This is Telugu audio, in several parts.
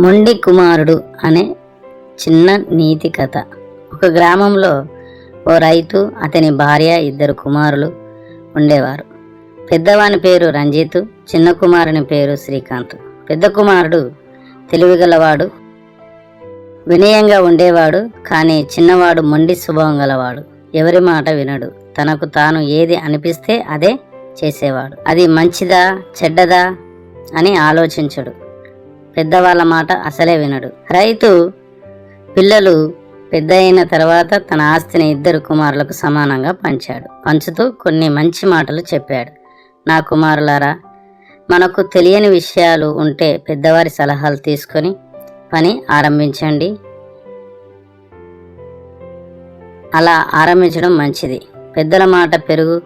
మొండి కుమారుడు అనే చిన్న నీతి కథ. ఒక గ్రామంలో ఓ రైతు, అతని భార్య, 2 కుమారులు ఉండేవారు. పెద్దవాని పేరు రంజిత్, చిన్న కుమారుని పేరు శ్రీకాంత్. పెద్ద కుమారుడు తెలివిగలవాడు, వినయంగా ఉండేవాడు. కానీ చిన్నవాడు మొండి స్వభావం గలవాడు. ఎవరి మాట వినడు. తనకు తాను ఏది అనిపిస్తే అదే చేసేవాడు. అది మంచిదా చెడ్డదా అని ఆలోచించడు. పెద్దవాళ్ళ మాట అసలే వినడు. రైతు పిల్లలు పెద్ద అయిన తర్వాత తన ఆస్తిని 2 కుమారులకు సమానంగా పంచుతూ కొన్ని మంచి మాటలు చెప్పాడు. నా కుమారులారా, మనకు తెలియని విషయాలు ఉంటే పెద్దవారి సలహాలు తీసుకొని పని ఆరంభించండి. అలా ఆరంభించడం మంచిది. పెద్దల మాట పెరుగు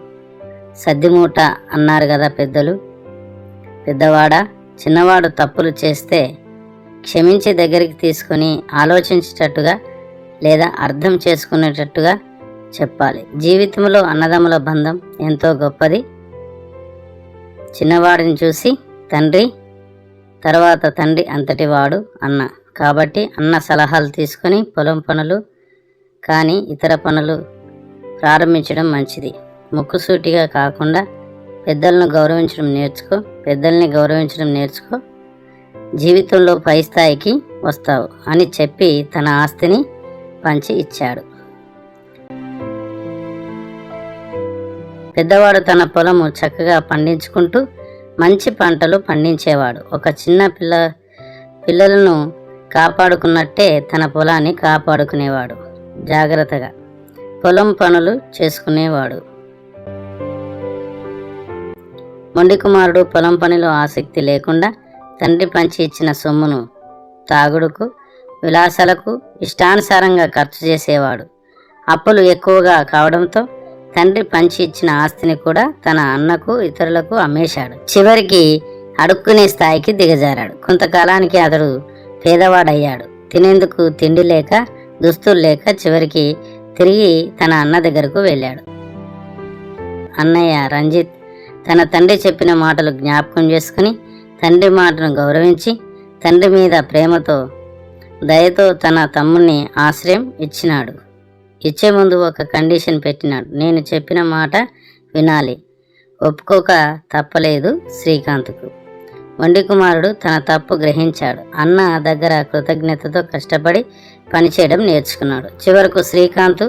సద్దిమూట అన్నారు కదా పెద్దలు. పెద్దవాడా, చిన్నవాడు తప్పులు చేస్తే క్షమించి దగ్గరికి తీసుకొని ఆలోచించేటట్టుగా లేదా అర్థం చేసుకునేటట్టుగా చెప్పాలి. జీవితంలో అన్నదమ్ముల బంధం ఎంతో గొప్పది. చిన్నవాడిని చూసి తండ్రి, తర్వాత తండ్రి అంతటి వాడు అన్న. కాబట్టి అన్న సలహాలు తీసుకొని పొలం పనులు కానీ ఇతర పనులు ప్రారంభించడం మంచిది. ముక్కుసూటిగా కాకుండా పెద్దల్ని గౌరవించడం నేర్చుకో. జీవితంలో పై స్థాయికి వస్తావు అని చెప్పి తన ఆస్తిని పంచి ఇచ్చాడు. పెద్దవాడు తన పొలము చక్కగా పండించుకుంటూ మంచి పంటలు పండించేవాడు. ఒక చిన్న పిల్లలను కాపాడుకున్నట్టే తన పొలాన్ని కాపాడుకునేవాడు. జాగ్రత్తగా పొలం పనులు చేసుకునేవాడు. మొండి కుమారుడు పొలం పనిలో ఆసక్తి లేకుండా తండ్రి పంచి ఇచ్చిన సొమ్మును తాగుడుకు, విలాసాలకు ఇష్టానుసారంగా ఖర్చు చేసేవాడు. అప్పులు ఎక్కువగా కావడంతో తండ్రి పంచి ఇచ్చిన ఆస్తిని కూడా తన అన్నకు, ఇతరులకు అమ్మేశాడు. చివరికి అడుక్కునే స్థాయికి దిగజారాడు. కొంతకాలానికి అతడు పేదవాడయ్యాడు. తినేందుకు తిండి లేక, దుస్తులు లేక చివరికి తిరిగి తన అన్న దగ్గరకు వెళ్ళాడు. అన్నయ్య రంజిత్ తన తండ్రి చెప్పిన మాటలు జ్ఞాపకం చేసుకుని తండ్రి మాటను గౌరవించి తండ్రి మీద ప్రేమతో, దయతో తన తమ్ముణ్ణి ఆశ్రయం ఇచ్చినాడు. ఇచ్చే ముందు ఒక కండిషన్ పెట్టినాడు. నేను చెప్పిన మాట వినాలి. ఒప్పుకోక తప్పలేదు శ్రీకాంత్కు. మొండి కుమారుడు తన తప్పు గ్రహించాడు. అన్న దగ్గర కృతజ్ఞతతో కష్టపడి పనిచేయడం నేర్చుకున్నాడు. చివరకు శ్రీకాంత్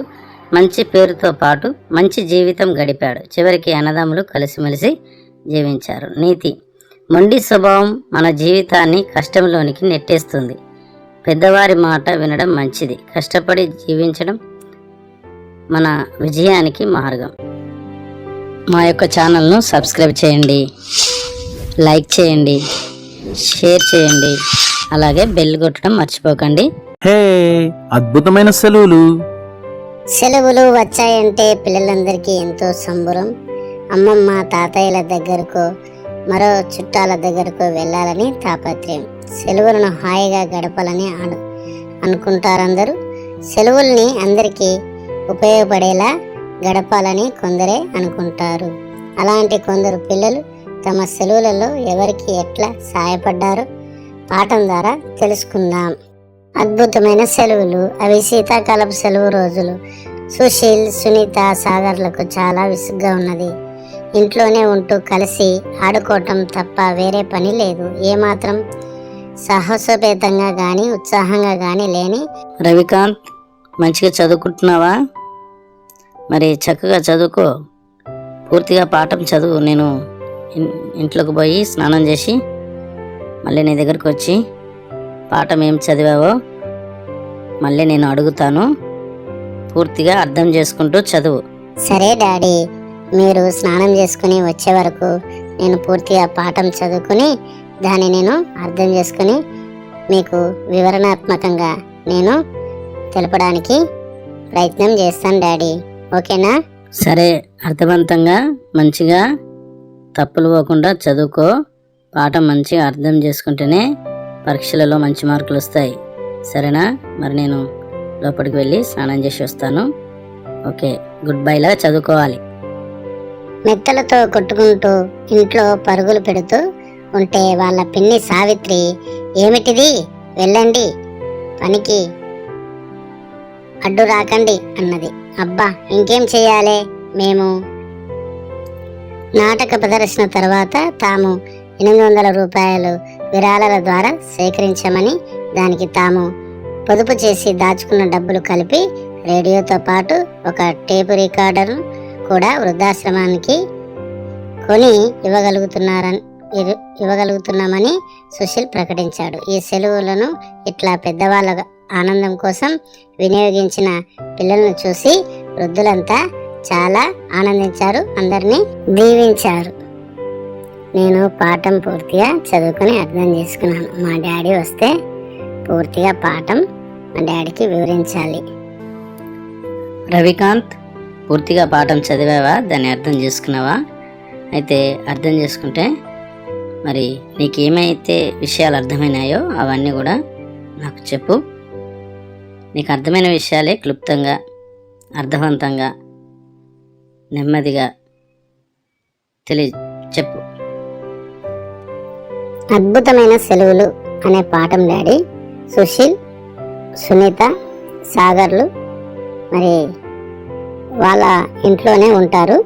మంచి పేరుతో పాటు మంచి జీవితం గడిపాడు. చివరికి అన్నదమ్ములు కలిసిమెలిసి జీవించారు. నీతి: మొండి స్వభావం మన జీవితాన్ని కష్టంలోనికి నెట్టేస్తుంది. పెద్దవారి మాట వినడం మంచిది. కష్టపడి జీవించడం మన విజయానికి మార్గం. మా యొక్క ఛానల్ను సబ్స్క్రైబ్ చేయండి, లైక్ చేయండి, షేర్ చేయండి, అలాగే బెల్ కొట్టడం మర్చిపోకండి. హే, అద్భుతమైన సెలవులు వచ్చాయంటే పిల్లలందరికీ ఎంతో సంబరం. అమ్మమ్మ, తాతయ్యల దగ్గరకు, మరో చుట్టాల దగ్గరకు వెళ్ళాలని తాపత్రయం. సెలవులను హాయిగా గడపాలని అనుకుంటారందరూ. సెలవుల్ని అందరికీ ఉపయోగపడేలా గడపాలని కొందరే అనుకుంటారు. అలాంటి కొందరు పిల్లలు తమ సెలవులలో ఎవరికి ఎట్లా సహాయపడ్డారో పాఠం ద్వారా తెలుసుకుందాం. అద్భుతమైన సెలవులు. అవి శీతాకాలపు సెలవు రోజులు. సుశీల్, సునీత, సాగర్లకు చాలా విసుగ్గా ఉన్నది. ఇంట్లోనే ఉంటూ కలిసి ఆడుకోవటం తప్ప వేరే పని లేదు. ఏమాత్రం సాహసోపేతంగా కానీ ఉత్సాహంగా కానీ లేని రవికాంత్, మంచిగా చదువుకుంటున్నావా? మరి చక్కగా చదువుకో, పూర్తిగా పాఠం చదువు. నేను ఇంట్లోకి పోయి స్నానం చేసి మళ్ళీ నీ దగ్గరకు వచ్చి పాఠం ఏం చదివావో మళ్ళీ నేను అడుగుతాను. పూర్తిగా అర్థం చేసుకుంటూ చదువు. సరే డాడీ, మీరు స్నానం చేసుకుని వచ్చే వరకు నేను పూర్తిగా పాఠం చదువుకుని దాన్ని నేను అర్థం చేసుకుని మీకు వివరణాత్మకంగా నేను తెలపడానికి ప్రయత్నం చేస్తాను డాడీ. ఓకేనా? సరే, అర్థవంతంగా మంచిగా తప్పులు పోకుండా చదువుకో. పాఠం మంచిగా అర్థం చేసుకుంటేనే పరీక్షలలో మంచి మార్కులు వస్తాయి. సరేనా? మరి నేను లోపలికి వెళ్ళి స్నానం చేసి వస్తాను. ఓకే, గుడ్ బైలా చదువుకోవాలి. మెత్తలతో కొట్టుకుంటూ ఇంట్లో పరుగులు పెడుతూ ఉంటే వాళ్ళ పిన్ని సావిత్రి, ఏమిటిది వెళ్ళండి, పనికి అడ్డు రాకండి అన్నది. అబ్బా, ఇంకేం చెయ్యాలి? మేము నాటక ప్రదర్శన తర్వాత తాము 800 రూపాయలు విరాళాల ద్వారా సేకరించమని, దానికి తాము పొదుపు చేసి దాచుకున్న డబ్బులు కలిపి రేడియోతో పాటు ఒక టేపు రికార్డర్ కూడా వృద్ధాశ్రమానికి కొని ఇవ్వగలుగుతున్నామని సుశీల్ ప్రకటించాడు. ఈ సెలవులను ఇట్లా పెద్దవాళ్ళ ఆనందం కోసం వినియోగించిన పిల్లలను చూసి వృద్ధులంతా చాలా ఆనందించారు, అందరినీ దీవించారు. నేను పాఠం పూర్తిగా చదువుకుని అర్థం చేసుకున్నాను. మా డాడీ వస్తే పూర్తిగా పాఠం మా డాడీకి వివరించాలి. రవికాంత్, పూర్తిగా పాఠం చదివావా? దాన్ని అర్థం చేసుకున్నావా? అయితే అర్థం చేసుకుంటే మరి నీకేమైతే విషయాలు అర్థమైనాయో అవన్నీ కూడా నాకు చెప్పు. నీకు అర్థమైన విషయాలే క్లుప్తంగా, అర్థవంతంగా, నెమ్మదిగా చెప్పు. అద్భుతమైన సెలవులు అనే పాఠం డాడీ సుశీల్, సునీత, సాగర్లు మరి వాళ్ళ ఇంట్లోనే ఉంటారు.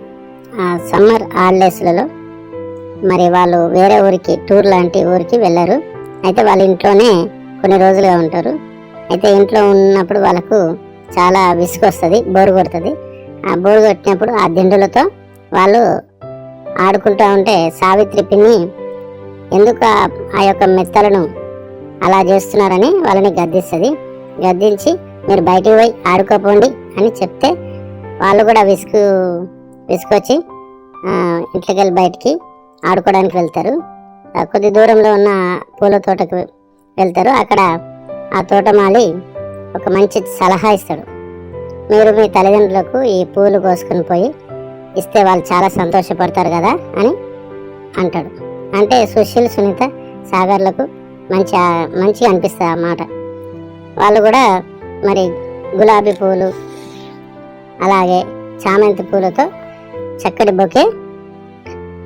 ఆ సమ్మర్ హాలిడేస్లలో మరి వాళ్ళు వేరే ఊరికి, టూర్ లాంటి ఊరికి వెళ్ళరు. అయితే వాళ్ళ ఇంట్లోనే కొన్ని రోజులుగా ఉంటారు. అయితే ఇంట్లో ఉన్నప్పుడు వాళ్ళకు చాలా విసుగు వస్తుంది, బోరు కొడుతుంది. ఆ బోరు కొట్టినప్పుడు ఆ దిండులతో వాళ్ళు ఆడుకుంటూ ఉంటే సావిత్రి పిన్ని ఎందుకు ఆ యొక్క మెత్తలను అలా చేస్తున్నారని వాళ్ళని గద్దిస్తుంది. గద్దించి మీరు బయటికి పోయి ఆడుకోపోండి అని చెప్తే వాళ్ళు కూడా విసుకొచ్చి ఇంట్లోకి వెళ్ళి బయటికి ఆడుకోవడానికి వెళ్తారు. కొద్ది దూరంలో ఉన్న పూల తోటకు వెళ్తారు. అక్కడ ఆ తోటమాలి ఒక మంచి సలహా ఇస్తాడు. మీరు మీ తల్లిదండ్రులకు ఈ పూలు కోసుకొని పోయి ఇస్తే వాళ్ళు చాలా సంతోషపడతారు కదా అని అంటాడు. అంటే సుశీల్, సునీత, సాగర్లకు మంచిగా అనిపిస్తుంది ఆ మాట. వాళ్ళు కూడా మరి గులాబీ పూలు అలాగే చామంతి పూలతో చక్కటి బొకే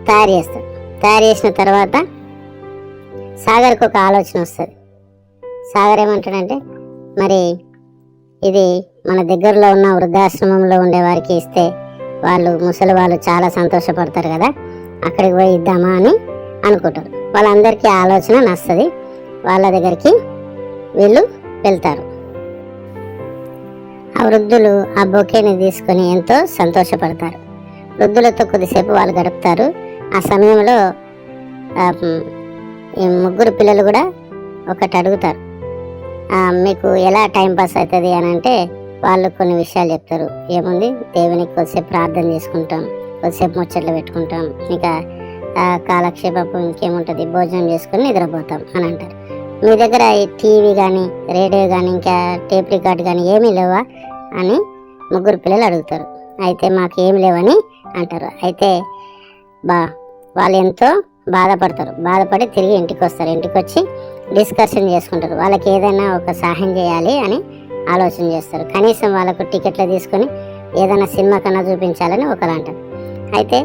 తయారు చేస్తాడు. తయారు చేసిన తర్వాత సాగర్కి ఒక ఆలోచన వస్తుంది. సాగర్ ఏమంటాడంటే, మరి ఇది మన దగ్గరలో ఉన్న వృద్ధాశ్రమంలో ఉండే వారికి ఇస్తే వాళ్ళు, ముసలి వాళ్ళు చాలా సంతోషపడతారు కదా, అక్కడికి పోయి ఇద్దామా అని అనుకుంటారు. వాళ్ళందరికీ ఆలోచన నస్తుంది. వాళ్ళ దగ్గరికి వీళ్ళు వెళ్తారు. ఆ వృద్ధులు ఆ బొకేని తీసుకొని ఎంతో సంతోషపడతారు. వృద్ధులతో కొద్దిసేపు వాళ్ళు గడుపుతారు. ఆ సమయంలో ఈ ముగ్గురు పిల్లలు కూడా ఒకటి అడుగుతారు, మీకు ఎలా టైం పాస్ అవుతుంది అని అంటే వాళ్ళు కొన్ని విషయాలు చెప్తారు. ఏముంది, దేవునికి కొద్దిసేపు ప్రార్థన చేసుకుంటాం, కొద్దిసేపు ముచ్చట్లు పెట్టుకుంటాం, ఇంకా కాలక్షేపం ఇంకేముంటుంది, భోజనం చేసుకొని నిద్రపోతాం అని అంటారు. మీ దగ్గర ఈ టీవీ కానీ, రేడియో కానీ, ఇంకా టేప్ రికార్డ్ కానీ ఏమీ లేవా అని ముగ్గురు పిల్లలు అడుగుతారు. అయితే మాకు ఏమి లేవని అంటారు. అయితే వాళ్ళు ఎంతో బాధపడతారు. బాధపడి తిరిగి ఇంటికి వస్తారు. ఇంటికి వచ్చి డిస్కషన్ చేసుకుంటారు. వాళ్ళకి ఏదైనా ఒక సహాయం చేయాలి అని ఆలోచన చేస్తారు. కనీసం వాళ్ళకు టికెట్లు తీసుకొని ఏదైనా సినిమా కన్నా చూపించాలని ఒకరు అంటారు. అయితే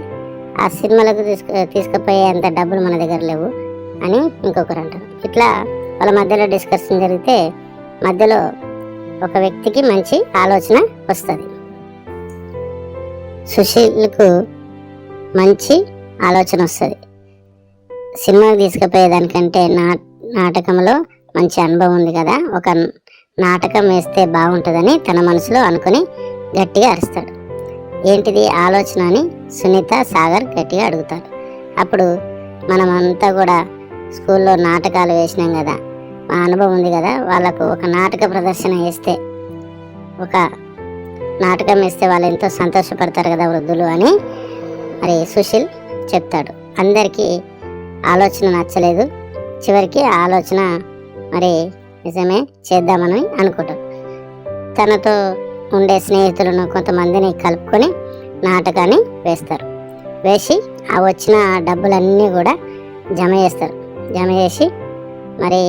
ఆ సినిమాలకు తీసుకుపోయే అంత డబ్బులు మన దగ్గర లేవు అని ఇంకొకరు అంటారు. ఇట్లా వాళ్ళ మధ్యలో డిస్కషన్ జరిగితే మధ్యలో ఒక వ్యక్తికి మంచి ఆలోచన వస్తుంది. సుశీల్కు మంచి ఆలోచన వస్తుంది. సినిమాకి తీసుకుపోయేదానికంటే నాటకంలో మంచి అనుభవం ఉంది కదా, ఒక నాటకం వేస్తే బాగుంటుందని తన మనసులో అనుకుని గట్టిగా అరుస్తాడు. ఏంటిది ఆలోచన అని సునీత, సాగర్ గట్టిగా అడుగుతాడు. అప్పుడు మనమంతా కూడా స్కూల్లో నాటకాలు వేసినాం కదా, మా అనుభవం ఉంది కదా, వాళ్ళకు ఒక నాటక ప్రదర్శన వేస్తే, ఒక నాటకం వేస్తే వాళ్ళు ఎంతో సంతోషపడతారు కదా వృద్ధులు అని మరి సుశీల్ చెప్తాడు. అందరికీ ఆలోచన నచ్చలేదు. చివరికి ఆలోచన మరి నిజమే చేద్దామని అనుకుంటాడు. తనతో ఉండే స్నేహితులను కొంతమందిని కలుపుకొని నాటకాన్ని వేస్తారు. వేసి ఆ వచ్చిన డబ్బులన్నీ కూడా జమ చేస్తారు. జమ చేసి మరి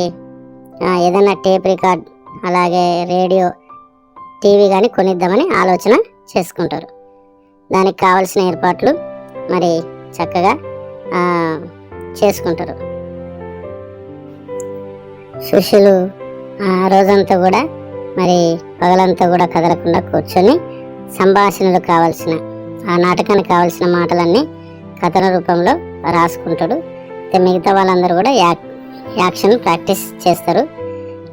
ఏదైనా టేప్ రికార్డ్ అలాగే రేడియో, టీవీ కానీ కొనిద్దామని ఆలోచన చేసుకుంటారు. దానికి కావాల్సిన ఏర్పాట్లు మరి చక్కగా చేసుకుంటారు. సుశీలు ఆ రోజంతా కూడా మరి పగలంతా కూడా కదలకుండా కూర్చొని సంభాషణలు కావాల్సిన ఆ నాటకానికి కావాల్సిన మాటలన్నీ కథన రూపంలో రాసుకుంటాడు. మిగతా వాళ్ళందరూ కూడా యాక్షన్ ప్రాక్టీస్ చేస్తారు.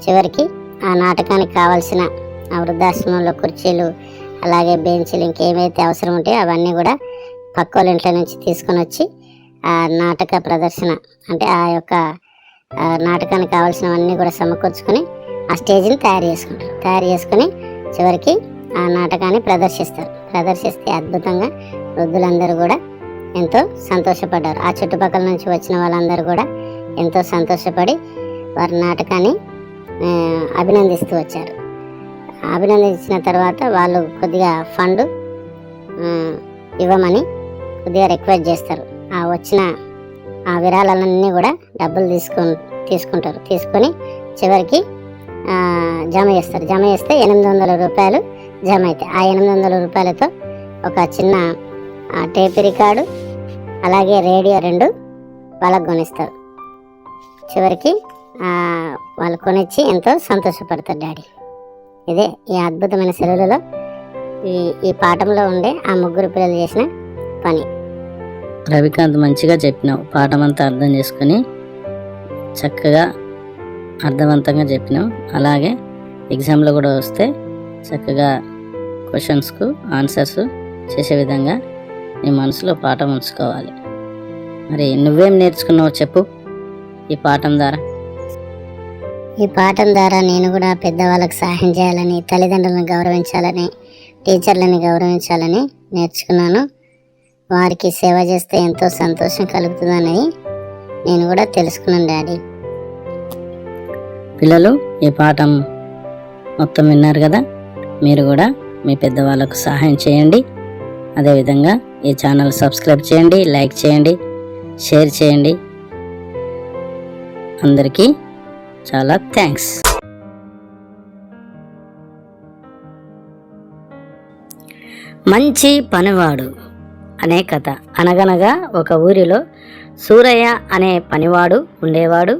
చివరికి ఆ నాటకానికి కావాల్సిన ఆ వృద్ధాశ్రమంలో కుర్చీలు అలాగే బెంచీలు ఇంకేమైతే అవసరం ఉంటాయో అవన్నీ కూడా పక్క వాళ్ళ ఇంట్లో నుంచి తీసుకొని వచ్చి ఆ నాటక ప్రదర్శన అంటే ఆ యొక్క నాటకానికి కావాల్సినవన్నీ కూడా సమకూర్చుకొని ఆ స్టేజ్ని తయారు చేసుకొని చివరికి ఆ నాటకాన్ని ప్రదర్శిస్తే అద్భుతంగా వృద్ధులందరూ కూడా ఎంతో సంతోషపడ్డారు. ఆ చుట్టుపక్కల నుంచి వచ్చిన వాళ్ళందరూ కూడా ఎంతో సంతోషపడి వారి నాటకాన్ని అభినందిస్తూ వచ్చారు. అభినందించిన తర్వాత వాళ్ళు కొద్దిగా ఫండ్ ఇవ్వమని కొద్దిగా రిక్వెస్ట్ చేస్తారు. ఆ వచ్చిన ఆ విరాళాలన్నీ కూడా డబ్బులు తీసుకుంటారు. తీసుకొని చివరికి జమ చేస్తే 800 రూపాయలు జమ అవుతాయి. ఆ 800 రూపాయలతో ఒక చిన్న టేప్ రికార్డు అలాగే రేడియో 2 వాళ్ళకు కొనిస్తారు. చివరికి వాళ్ళు కొనిచ్చి ఎంతో సంతోషపడతారు డాడీ. ఇదే ఈ అద్భుతమైన సెలవులలో ఈ పాఠంలో ఉండే ఆ ముగ్గురు పిల్లలు చేసిన పని. రవికాంత్ మంచిగా చెప్పినావు. పాఠం అంతా అర్థం చేసుకొని చక్కగా అర్థవంతంగా చెప్పినావు. అలాగే ఎగ్జామ్లో కూడా వస్తే చక్కగా క్వశ్చన్స్కు ఆన్సర్స్ చేసే విధంగా నీ మనసులో పాఠం ఉంచుకోవాలి. మరి నువ్వేం నేర్చుకున్నావు చెప్పు ఈ పాఠం ద్వారా? ఈ పాఠం ద్వారా నేను కూడా పెద్దవాళ్ళకి సహాయం చేయాలని, తల్లిదండ్రులను గౌరవించాలని, టీచర్లని గౌరవించాలని నేర్చుకున్నాను. వారికి సేవ చేస్తే ఎంతో సంతోషం కలుగుతుందని నేను కూడా తెలుసుకున్నాను డాడీ. పిల్లలు ఈ పాఠం మొత్తం విన్నారు కదా. మీరు కూడా మీ పెద్దవాళ్ళకు సహాయం చేయండి. అదేవిధంగా ఈ ఛానల్ సబ్స్క్రైబ్ చేయండి, లైక్ చేయండి, షేర్ చేయండి. అందరికీ చాలా థ్యాంక్స్. మంచి పనివాడు అనే కథ. అనగనగా ఒక ఊరిలో సూరయ్య అనే పనివాడు ఉండేవాడు.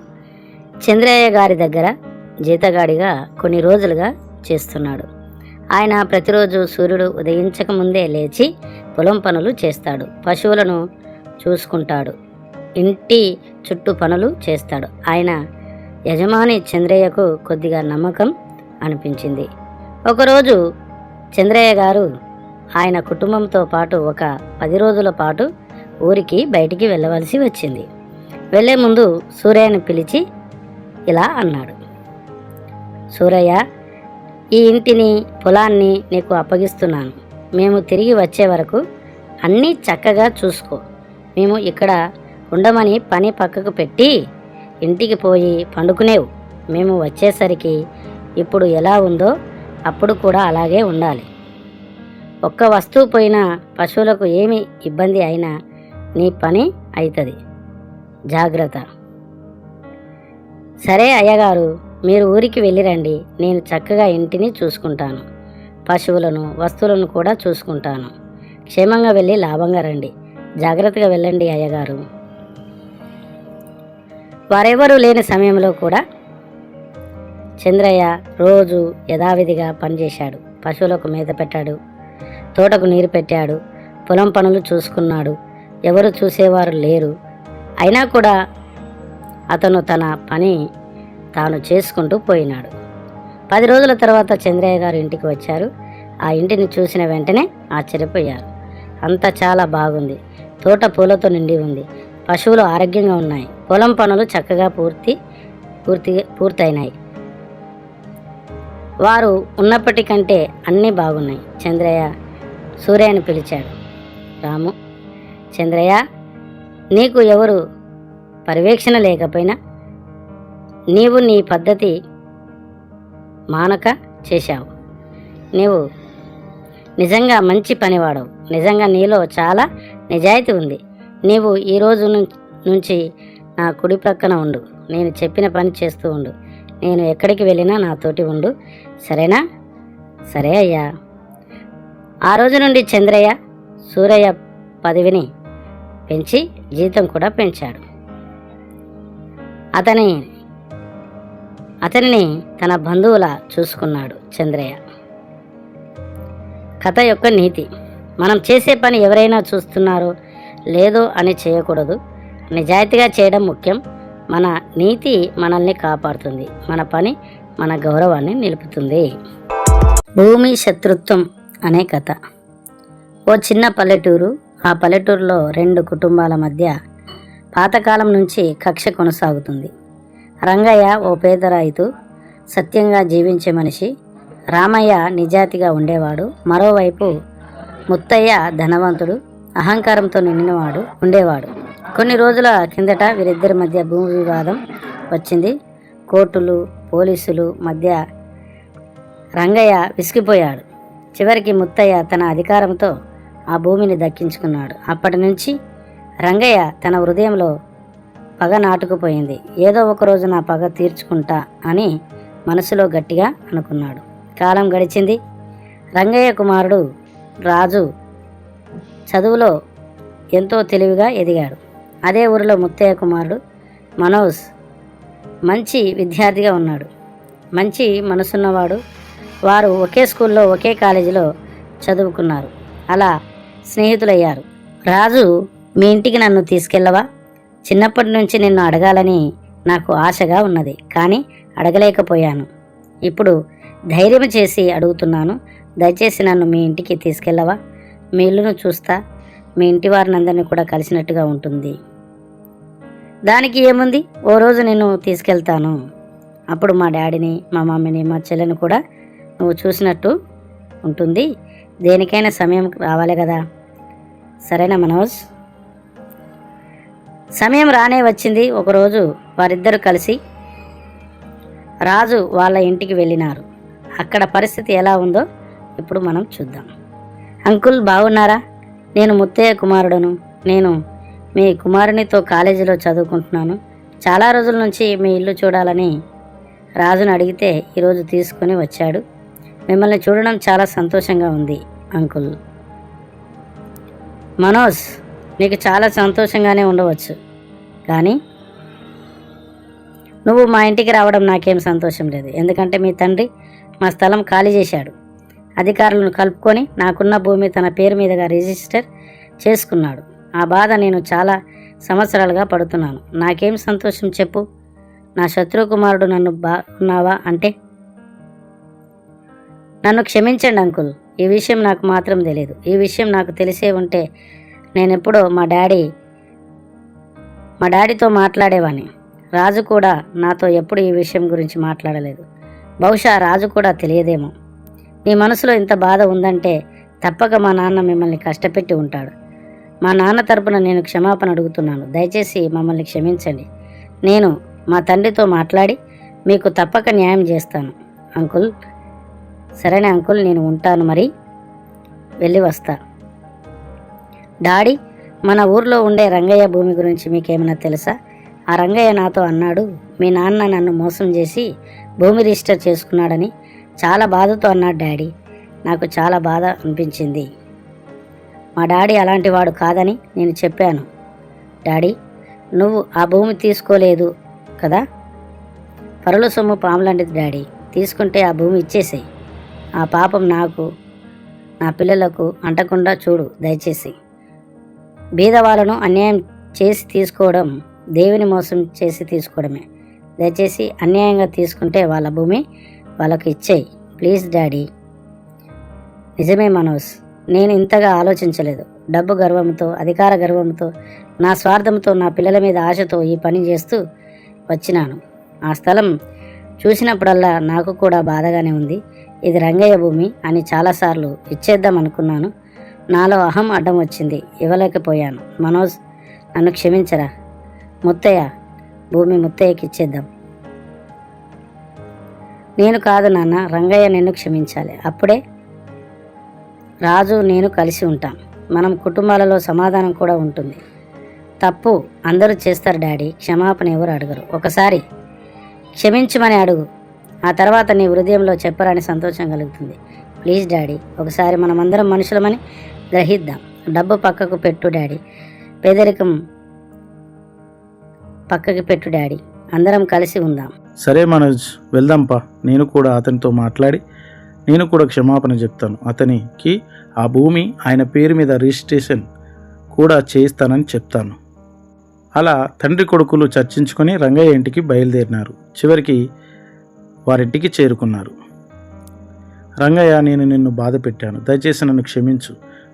చంద్రయ్య గారి దగ్గర జీతగాడిగా కొన్ని రోజులుగా చేస్తున్నాడు. ఆయన ప్రతిరోజు సూర్యుడు ఉదయించక ముందే లేచి పొలం పనులు చేస్తాడు, పశువులను చూసుకుంటాడు, ఇంటి చుట్టూ పనులు చేస్తాడు. ఆయన యజమాని చంద్రయ్యకు కొద్దిగా నమ్మకం అనిపించింది. ఒకరోజు చంద్రయ్య గారు ఆయన కుటుంబంతో పాటు ఒక 10 రోజుల పాటు ఊరికి బయటికి వెళ్ళవలసి వచ్చింది. వెళ్ళే ముందు సూరయ్యను పిలిచి ఇలా అన్నాడు. సూరయ్య, ఈ ఇంటిని పొలాన్ని నీకు అప్పగిస్తున్నాను. మేము తిరిగి వచ్చే వరకు అన్నీ చక్కగా చూసుకో. మేము ఇక్కడ ఉండమని పని పక్కకు పెట్టి ఇంటికి పోయి పండుకునేవు. మేము వచ్చేసరికి ఇప్పుడు ఎలా ఉందో అప్పుడు కూడా అలాగే ఉండాలి. ఒక్క వస్తువు పోయినా, పశువులకు ఏమి ఇబ్బంది అయినా నీ పని అవుతుంది. జాగ్రత్త. సరే అయ్యగారు, మీరు ఊరికి వెళ్ళిరండి. నేను చక్కగా ఇంటిని చూసుకుంటాను, పశువులను వస్తువులను కూడా చూసుకుంటాను. క్షేమంగా వెళ్ళి లాభంగా రండి. జాగ్రత్తగా వెళ్ళండి అయ్యగారు. వారెవరూ లేని సమయంలో కూడా చంద్రయ్య రోజు యథావిధిగా పనిచేశాడు. పశువులకు మేత పెట్టాడు, తోటకు నీరు పెట్టాడు, పొలం పనులు చూసుకున్నాడు. ఎవరు చూసేవారు లేరు. అయినా కూడా అతను తన పని తాను చేసుకుంటూ పోయినాడు. 10 రోజుల తర్వాత చంద్రయ్య గారు ఇంటికి వచ్చారు. ఆ ఇంటిని చూసిన వెంటనే ఆశ్చర్యపోయారు. అంతా చాలా బాగుంది. తోట పూలతో నిండి ఉంది. పశువులు ఆరోగ్యంగా ఉన్నాయి. పొలం పనులు చక్కగా పూర్తయినాయి. వారు ఉన్నప్పటికంటే అన్నీ బాగున్నాయి. చంద్రయ్య సూర్యని పిలిచాడు. రాము, చంద్రయ్య, నీకు ఎవరు పర్యవేక్షణ లేకపోయినా నీవు నీ పద్ధతి మానక చేశావు. నీవు నిజంగా మంచి పనివాడవు. నిజంగా నీలో చాలా నిజాయితీ ఉంది. నీవు ఈ రోజు నుంచి నా కుడి ప్రక్కన ఉండు. నేను చెప్పిన పని చేస్తూ ఉండు. నేను ఎక్కడికి వెళ్ళినా నాతోటి ఉండు, సరేనా? సరే అయ్యా. ఆ రోజు నుండి చంద్రయ్య సూరయ్య పదవిని పెంచి జీతం కూడా పెంచాడు. అతని అతనిని తన బంధువులా చూసుకున్నాడు చంద్రయ్య. కథ యొక్క నీతి: మనం చేసే పని ఎవరైనా చూస్తున్నారో లేదో అని చేయకూడదు. నిజాయితీగా చేయడం ముఖ్యం. మన నీతి మనల్ని కాపాడుతుంది. మన పని మన గౌరవాన్ని నిలుపుతుంది. భూమి శత్రుత్వం అనే కథ. ఓ చిన్న పల్లెటూరు. ఆ పల్లెటూరులో 2 కుటుంబాల మధ్య పాతకాలం నుంచి కక్ష కొనసాగుతుంది. రంగయ్య ఓ పేద రైతు, సత్యంగా జీవించే మనిషి. రామయ్య నిజాయితీగా ఉండేవాడు. మరోవైపు ముత్తయ్య ధనవంతుడు, అహంకారంతో నిండినవాడు ఉండేవాడు. కొన్ని రోజుల కిందట వీరిద్దరి మధ్య భూమి వివాదం వచ్చింది. కోర్టులు, పోలీసులు మధ్య రంగయ్య విసిగిపోయాడు. చివరికి ముత్తయ్య తన అధికారంతో ఆ భూమిని దక్కించుకున్నాడు. అప్పటి నుంచి రంగయ్య తన హృదయంలో పగ నాటుకుపోయింది. ఏదో ఒక రోజు నా పగ తీర్చుకుంటా అని మనసులో గట్టిగా అనుకున్నాడు. కాలం గడిచింది. రంగయ్య కుమారుడు రాజు చదువులో ఎంతో తెలివిగా ఎదిగాడు. అదే ఊరిలో ముత్తయ్య కుమారుడు మనోజ్ మంచి విద్యార్థిగా ఉన్నాడు. మంచి మనసున్నవాడు. వారు ఒకే స్కూల్లో ఒకే కాలేజీలో చదువుకున్నారు. అలా స్నేహితులయ్యారు. రాజు, మీ ఇంటికి నన్ను తీసుకెళ్ళవా? చిన్నప్పటి నుంచి నిన్ను అడగాలని నాకు ఆశగా ఉన్నది, కానీ అడగలేకపోయాను. ఇప్పుడు ధైర్యం చేసి అడుగుతున్నాను. దయచేసి నన్ను మీ ఇంటికి తీసుకెళ్ళవా? మీ ఇల్లును చూస్తా. మీ ఇంటి వారినందరినీ కూడా కలిసినట్టుగా ఉంటుంది. దానికి ఏముంది, ఓ రోజు నేను తీసుకెళ్తాను. అప్పుడు మా డాడీని, మా మమ్మీని, మా చెల్లెని కూడా నువ్వు చూసినట్టు ఉంటుంది. దేనికైనా సమయం రావాలి కదా. సరేనా మనోజ్? సమయం రానే వచ్చింది. ఒకరోజు వారిద్దరూ కలిసి రాజు వాళ్ళ ఇంటికి వెళ్ళినారు. అక్కడ పరిస్థితి ఎలా ఉందో ఇప్పుడు మనం చూద్దాం. అంకుల్ బాగున్నారా? నేను ముత్తయ్య కుమారుడను. నేను మీ కుమారునితో కాలేజీలో చదువుకుంటున్నాను. చాలా రోజుల నుంచి మీ ఇల్లు చూడాలని రాజును అడిగితే ఈరోజు తీసుకొని వచ్చాడు. మిమ్మల్ని చూడడం చాలా సంతోషంగా ఉంది అంకుల్. మనోజ్, నీకు చాలా సంతోషంగానే ఉండవచ్చు, కానీ నువ్వు మా ఇంటికి రావడం నాకేం సంతోషం లేదు. ఎందుకంటే మీ తండ్రి మా స్థలం ఖాళీ చేశాడు. అధికారులను కలుపుకొని నాకున్న భూమి తన పేరు మీదుగా రిజిస్టర్ చేసుకున్నాడు. ఆ బాధ నేను చాలా సంవత్సరాలుగా పడుతున్నాను. నాకేం సంతోషం చెప్పు? నా శత్రు కుమారుడు నన్ను బాగున్నావా అంటే? నన్ను క్షమించండి అంకుల్. ఈ విషయం నాకు మాత్రం తెలియదు. ఈ విషయం నాకు తెలిసే ఉంటే నేనెప్పుడో మా డాడీతో మాట్లాడేవాడిని. రాజు కూడా నాతో ఎప్పుడు ఈ విషయం గురించి మాట్లాడలేదు. బహుశా రాజు కూడా తెలియదేమో. నీ మనసులో ఇంత బాధ ఉందంటే తప్పక మా నాన్న మిమ్మల్ని కష్టపెట్టి ఉంటాడు. మా నాన్న తరపున నేను క్షమాపణ అడుగుతున్నాను. దయచేసి మమ్మల్ని క్షమించండి. నేను మా తండ్రితో మాట్లాడి మీకు తప్పక న్యాయం చేస్తాను అంకుల్. సరేనా అంకుల్, నేను ఉంటాను, మరి వెళ్ళి వస్తా. డాడీ, మన ఊర్లో ఉండే రంగయ్య భూమి గురించి మీకేమైనా తెలుసా? ఆ రంగయ్య నాతో అన్నాడు, మీ నాన్న నన్ను మోసం చేసి భూమి రిజిస్టర్ చేసుకున్నాడని. చాలా బాధతో అన్నాడు డాడీ. నాకు చాలా బాధ అనిపించింది. మా డాడీ అలాంటి వాడు కాదని నేను చెప్పాను. డాడీ, నువ్వు ఆ భూమి తీసుకోలేదు కదా? పరుల సొమ్ము పాములాంటిది డాడీ. తీసుకుంటే ఆ భూమి ఇచ్చేసేయి. ఆ పాపం నాకు, నా పిల్లలకు అంటకుండా చూడు దయచేసి. బీదవాళ్ళను అన్యాయం చేసి తీసుకోవడం దేవుని మోసం చేసి తీసుకోవడమే. దయచేసి అన్యాయంగా తీసుకుంటే వాళ్ళ భూమి వాళ్ళకు ఇచ్చేయి ప్లీజ్ డాడీ. నిజమే మనోజ్, నేను ఇంతగా ఆలోచించలేదు. డబ్బు గర్వంతో, అధికార గర్వంతో, నా స్వార్థంతో, నా పిల్లల మీద ఆశతో ఈ పని చేస్తూ వచ్చినాను. ఆ స్థలం చూసినప్పుడల్లా నాకు కూడా బాధగానే ఉంది. ఇది రంగయ్య భూమి అని చాలాసార్లు ఇచ్చేద్దాం అనుకున్నాను. నాలో అహం అడ్డం వచ్చింది, ఇవ్వలేకపోయాను. మనోజ్, నన్ను క్షమించరా. ముత్తయ్య, భూమి ముత్తయ్యకి ఇచ్చేద్దాం. నేను కాదు నాన్న, రంగయ్య నిన్ను క్షమించాలి. అప్పుడే రాజు నేను కలిసి ఉంటాం. మనం కుటుంబాలలో సమాధానం కూడా ఉంటుంది. తప్పు అందరూ చేస్తారు డాడీ, క్షమాపణ ఎవరు అడగరు. ఒకసారి క్షమించమని అడుగు, ఆ తర్వాత నీ హృదయంలో చెప్పరాని సంతోషం కలుగుతుంది. ప్లీజ్ డాడీ, ఒకసారి మనమందరం మనుషులమని గ్రహిద్దాం. డబ్బు పక్కకు పెట్టు డాడీ, పేదరికం పక్కకి పెట్టు డాడీ, అందరం కలిసి ఉందాం. సరే మనోజ్, వెళ్దాంపా. నేను కూడా అతనితో మాట్లాడి నేను కూడా క్షమాపణ చెప్తాను. అతనికి ఆ భూమి ఆయన పేరు మీద రిజిస్ట్రేషన్ కూడా చేయిస్తానని చెప్తాను. అలా తండ్రి కొడుకులు చర్చించుకొని రంగయ్య ఇంటికి బయలుదేరినారు. చివరికి వారింటికి చేరుకున్నారు. రంగయ్య, నేను నిన్ను బాధ పెట్టాను, దయచేసి నన్ను క్షమించు.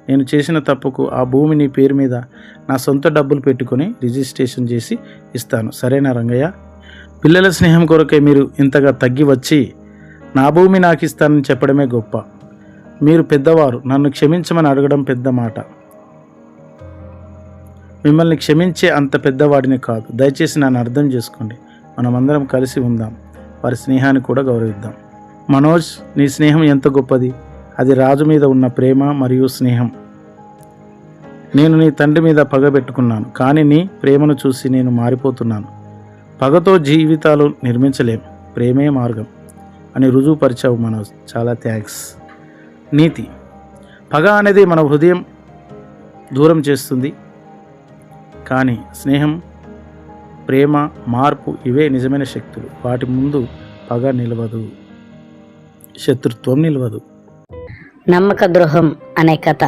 నేను చేసిన తప్పుకు ఆ భూమి నీ పేరు మీద నా సొంత డబ్బులు పెట్టుకొని రిజిస్ట్రేషన్ చేసి ఇస్తాను, సరేనా రంగయ్య? పిల్లల స్నేహం కొరకే మీరు ఇంతగా తగ్గి వచ్చి నా భూమి నాకు ఇస్తానని చెప్పడమే గొప్ప. మీరు పెద్దవారు, నన్ను క్షమించమని అడగడం పెద్ద మాట. మిమ్మల్ని క్షమించే అంత పెద్దవాడిని కాదు. దయచేసి నన్ను అర్థం చేసుకోండి. మనమందరం కలిసి ఉందాం, వారి స్నేహాన్ని కూడా గౌరవిద్దాం. మనోజ్, నీ స్నేహం ఎంత గొప్పది. అది రాజు మీద ఉన్న ప్రేమ మరియు స్నేహం. నేను నీ తండ్రి మీద పగ పెట్టుకున్నాను, కానీ నీ ప్రేమను చూసి నేను మారిపోతున్నాను. పగతో జీవితాలు నిర్మించలేం, ప్రేమే మార్గం అని రుజువుపరిచావు మనోజ్. చాలా థ్యాంక్స్. నీతి: పగ అనేది మన హృదయం దూరం చేస్తుంది, కానీ స్నేహం, ప్రేమ, మార్పు ఇవే నిజమైన శక్తులు. వాటి ముందు పగ నిలవదు, శత్రుత్వం నిలవదు. నమ్మక ద్రోహం అనే కథ.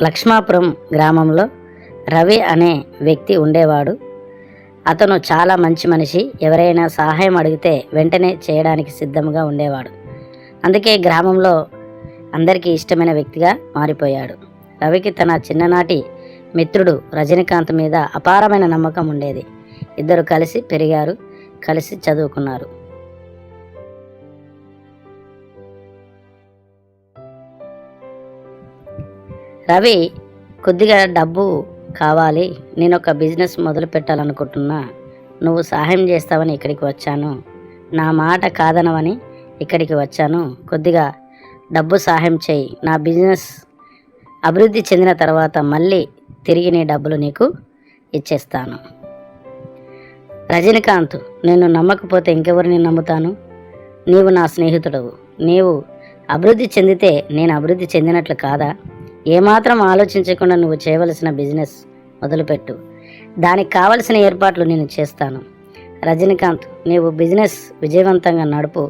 లక్ష్మాపురం గ్రామంలో రవి అనే వ్యక్తి ఉండేవాడు. అతను చాలా మంచి మనిషి. ఎవరైనా సహాయం అడిగితే వెంటనే చేయడానికి సిద్ధంగా ఉండేవాడు. అందుకే గ్రామంలో అందరికీ ఇష్టమైన వ్యక్తిగా మారిపోయాడు. రవికి తన చిన్ననాటి మిత్రుడు రజనీకాంత్ మీద అపారమైన నమ్మకం ఉండేది. ఇద్దరు కలిసి పెరిగారు, కలిసి చదువుకున్నారు. రవి కొద్దిగా డబ్బు కావాలి, నేను ఒక బిజినెస్ మొదలు పెట్టాలనుకుంటున్నా, నువ్వు సహాయం చేస్తావని ఇక్కడికి వచ్చాను, నా మాట కాదనవని ఇక్కడికి వచ్చాను, కొద్దిగా డబ్బు సహాయం చేయి, నా బిజినెస్ అభివృద్ధి చెందిన తర్వాత మళ్ళీ తిరిగి నీ డబ్బులు నీకు ఇచ్చేస్తాను. రజనీకాంత్: నేను నమ్మకపోతే ఇంకెవరిని నమ్ముతాను? నీవు నా స్నేహితుడవు, నీవు అభివృద్ధి చెందితే నేను అభివృద్ధి చెందినట్లు కాదా? ఏమాత్రం ఆలోచించకుండా నువ్వు చేయవలసిన బిజినెస్ మొదలుపెట్టు, దానికి కావలసిన ఏర్పాట్లు నేను చేస్తాను. రజనీకాంత్: నీవు బిజినెస్ విజయవంతంగా నడుపు,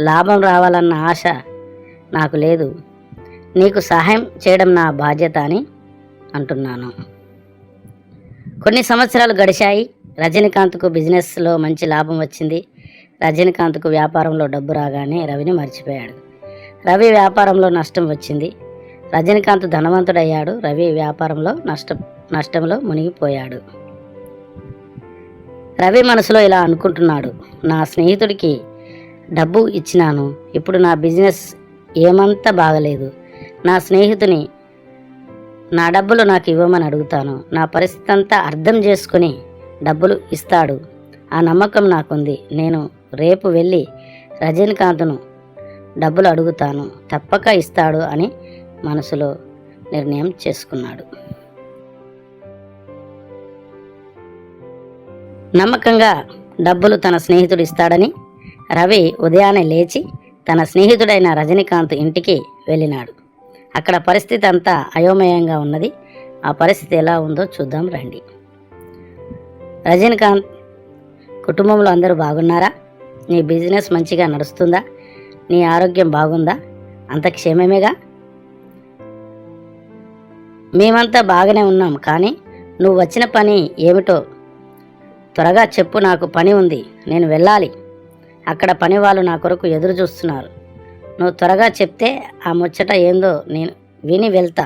లాభం రావాలన్న ఆశ నాకు లేదు, నీకు సహాయం చేయడం నా బాధ్యత అని అంటున్నాను. కొన్ని సంవత్సరాలు గడిచాయి. రజనీకాంత్కు బిజినెస్లో మంచి లాభం వచ్చింది. రజనీకాంత్కు వ్యాపారంలో డబ్బు రాగానే రవిని మర్చిపోయాడు. రవి వ్యాపారంలో నష్టం వచ్చింది. రజనీకాంత్ ధనవంతుడయ్యాడు. రవి వ్యాపారంలో నష్టంలో మునిగిపోయాడు. రవి మనసులో ఇలా అనుకుంటున్నాడు, నా స్నేహితుడికి డబ్బు ఇచ్చినాను, ఇప్పుడు నా బిజినెస్ ఏమంతా బాగలేదు, నా స్నేహితుని నా డబ్బులు నాకు ఇవ్వమని అడుగుతాను, నా పరిస్థితి అంతా అర్థం చేసుకుని డబ్బులు ఇస్తాడు, ఆ నమ్మకం నాకుంది, నేను రేపు వెళ్ళి రజనీకాంత్ను డబ్బులు అడుగుతాను, తప్పక ఇస్తాడు అని మనసులో నిర్ణయం చేసుకున్నాడు. నమ్మకంగా డబ్బులు తన స్నేహితుడు ఇస్తాడని రవి ఉదయాన్నే లేచి తన స్నేహితుడైన రజనీకాంత్ ఇంటికి వెళ్ళినాడు. అక్కడ పరిస్థితి అంతా అయోమయంగా ఉన్నది. ఆ పరిస్థితి ఎలా ఉందో చూద్దాం రండి. రజనీకాంత్: కుటుంబంలో అందరూ బాగున్నారా? నీ బిజినెస్ మంచిగా నడుస్తుందా? నీ ఆరోగ్యం బాగుందా? అంత క్షేమమేగా? మేమంతా బాగానే ఉన్నాం, కానీ నువ్వు వచ్చిన పని ఏమిటో త్వరగా చెప్పు, నాకు పని ఉంది, నేను వెళ్ళాలి, అక్కడ పని వాళ్ళు నా కొరకు ఎదురు చూస్తున్నారు, నువ్వు త్వరగా చెప్తే ఆ ముచ్చట ఏందో నేను విని వెళ్తా,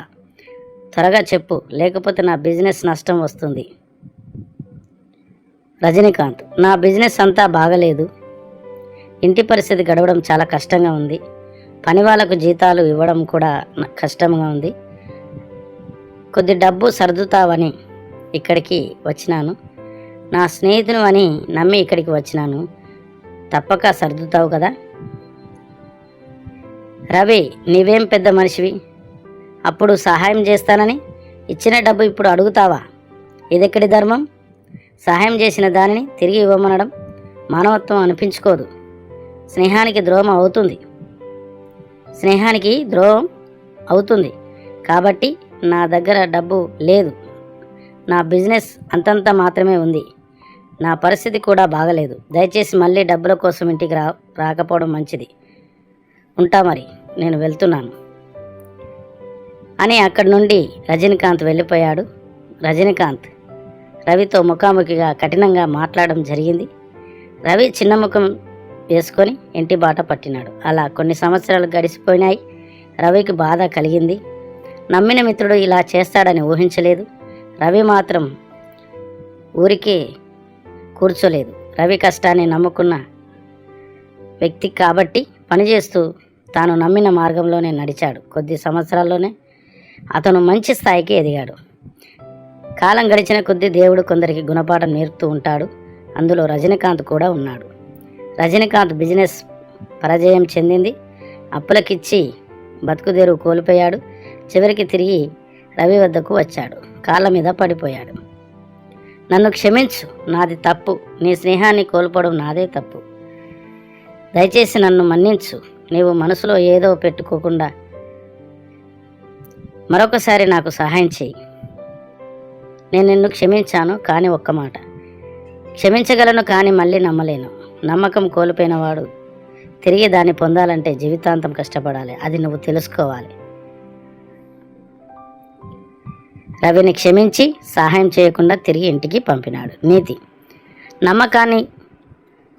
త్వరగా చెప్పు, లేకపోతే నా బిజినెస్ నష్టం వస్తుంది. రజనీకాంత్: నా బిజినెస్ అంతా బాగలేదు, ఇంటి పరిస్థితి గడవడం చాలా కష్టంగా ఉంది, పని వాళ్ళకు జీతాలు ఇవ్వడం కూడా కష్టంగా ఉంది, కొద్ది డబ్బు సర్దుతావని ఇక్కడికి వచ్చినాను, నా స్నేహితుని అని నమ్మి ఇక్కడికి వచ్చినాను, తప్పక సర్దుతావు కదా? రవి: నీవేం పెద్ద మనిషివి, అప్పుడు సహాయం చేస్తానని ఇచ్చిన డబ్బు ఇప్పుడు అడుగుతావా? ఇదెక్కడి ధర్మం? సహాయం చేసిన దానిని తిరిగి ఇవ్వమనడం మానవత్వం అనిపించుకోదు, స్నేహానికి ద్రోహం అవుతుంది. కాబట్టి నా దగ్గర డబ్బు లేదు, నా బిజినెస్ అంతంత మాత్రమే ఉంది, నా పరిస్థితి కూడా బాగలేదు. దయచేసి మళ్ళీ డబ్బుల కోసం ఇంటికి రాకపోవడం మంచిది. ఉంటా మరి, నేను వెళ్తున్నాను అని అక్కడి నుండి రజనీకాంత్ వెళ్ళిపోయాడు. రజనీకాంత్ రవితో ముఖాముఖిగా కఠినంగా మాట్లాడడం జరిగింది. రవి చిన్న ముఖం వేసుకొని ఇంటి బాట పట్టినాడు. అలా కొన్ని సంవత్సరాలు గడిచిపోయినాయి. రవికి బాధ కలిగింది. నమ్మిన మిత్రుడు ఇలా చేస్తాడని ఊహించలేదు. రవి మాత్రం ఊరికే కూర్చోలేదు. రవి కష్టాన్ని నమ్ముకున్న వ్యక్తి కాబట్టి పనిచేస్తూ తాను నమ్మిన మార్గంలోనే నడిచాడు. కొద్ది సంవత్సరాల్లోనే అతను మంచి స్థాయికి ఎదిగాడు. కాలం గడిచిన కొద్దీ దేవుడు కొందరికి గుణపాఠం నేర్పుతూ ఉంటాడు. అందులో రజనీకాంత్ కూడా ఉన్నాడు. రజనీకాంత్ బిజినెస్ పరాజయం చెందింది. అప్పులకిచ్చి బతుకుదేరు కోల్పోయాడు. చివరికి తిరిగి రవి వద్దకు వచ్చాడు. కాళ్ళ మీద పడిపోయాడు. నన్ను క్షమించు, నాది తప్పు. నీ స్నేహాన్ని కోల్పోవడం నాదే తప్పు. దయచేసి నన్ను మన్నించు. నీవు మనసులో ఏదో పెట్టుకోకుండా మరొకసారి నాకు సహాయం చేయి. నేను నిన్ను క్షమించాను, కానీ ఒక్క మాట. క్షమించగలను, కానీ మళ్ళీ నమ్మలేను. నమ్మకం కోల్పోయిన వాడు తిరిగి దాన్ని పొందాలంటే జీవితాంతం కష్టపడాలి. అది నువ్వు తెలుసుకోవాలి. రవిని క్షమించి సహాయం చేయకుండా తిరిగి ఇంటికి పంపినాడు. నీతి: నమ్మకాన్ని